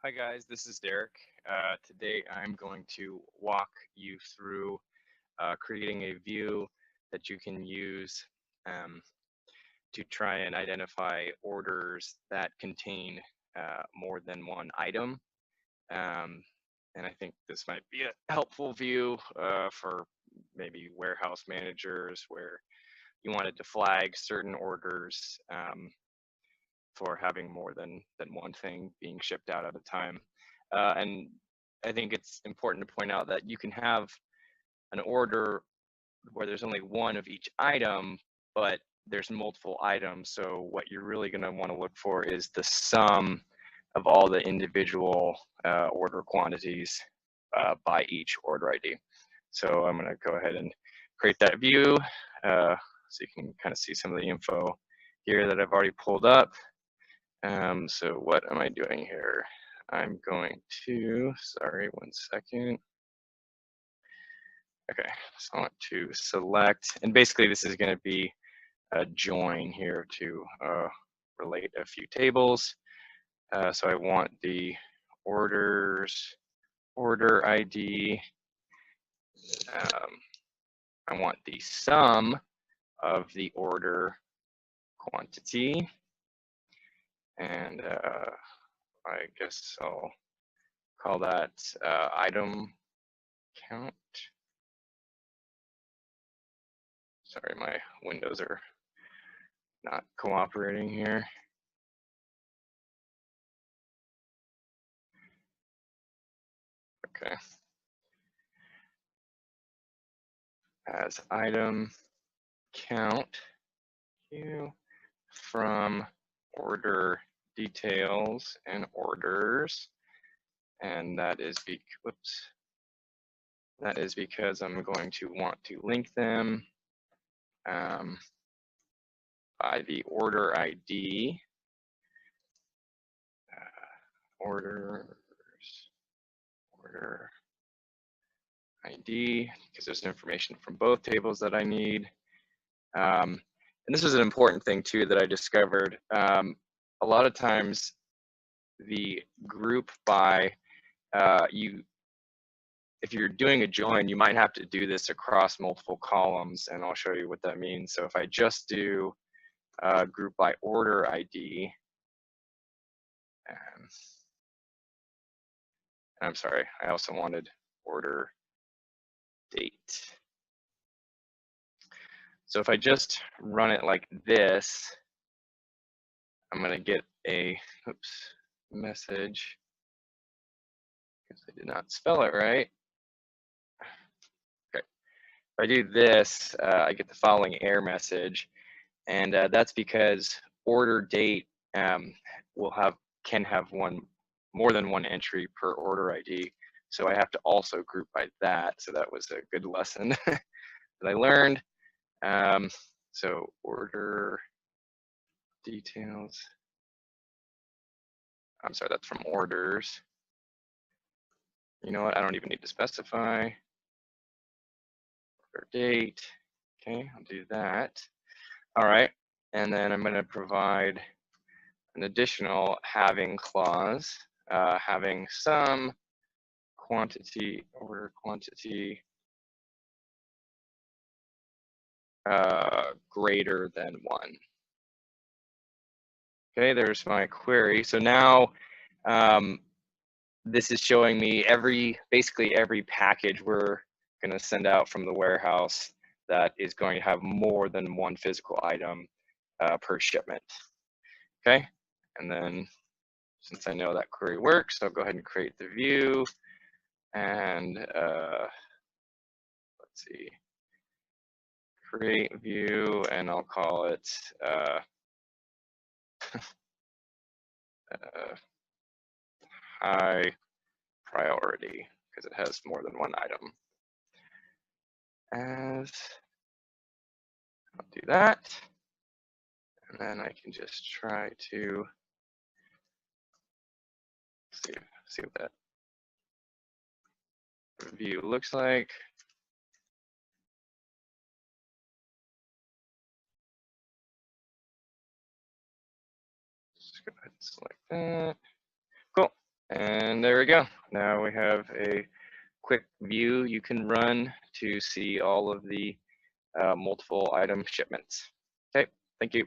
Hi guys, this is Derek. Today I'm going to walk you through creating a view that you can use to try and identify orders that contain more than one item. And I think this might be a helpful view for maybe warehouse managers where you wanted to flag certain orders for having more than one thing being shipped out at a time. And I think it's important to point out that you can have an order where there's only one of each item, but there's multiple items. So what you're really going to want to look for is the sum of all the individual order quantities by each order ID. So I'm going to go ahead and create that view so you can kind of see some of the info here that I've already pulled up. So what am I doing here? I'm going to, sorry, one second. Okay, so I want to select, and basically this is going to be a join here to relate a few tables. So I want the order ID. I want the sum of the order quantity, and I guess I'll call that item count. Sorry, my windows are not cooperating here. Okay. As item count from order details and orders, and that is because I'm going to want to link them by the order ID. Order ID, because there's information from both tables that I need. And this is an important thing too that I discovered. A lot of times the group by, if you're doing a join, you might have to do this across multiple columns, and I'll show you what that means. So if I just do group by order ID, and I'm sorry, I also wanted order date. So if I just run it like this, I'm going to get a message because I did not spell it right. Okay. If I do this, I get the following error message, and that's because order date can have more than one entry per order ID. So I have to also group by that. So that was a good lesson that I learned. So order details. I'm sorry, that's from orders. You know what? I don't even need to specify. Order date. Okay, I'll do that. All right, and then I'm going to provide an additional having clause, having some quantity, order quantity greater than 1. Okay, there's my query. So now this is showing me basically every package we're going to send out from the warehouse that is going to have more than one physical item per shipment. Okay, and then since I know that query works, I'll go ahead and create the view, and let's see, create view, and I'll call it high priority because it has more than one item. As I'll do that, and then I can just try to see what that view looks like. Just go ahead and select that. Cool. And there we go. Now we have a quick view you can run to see all of the multiple item shipments. Okay, thank you.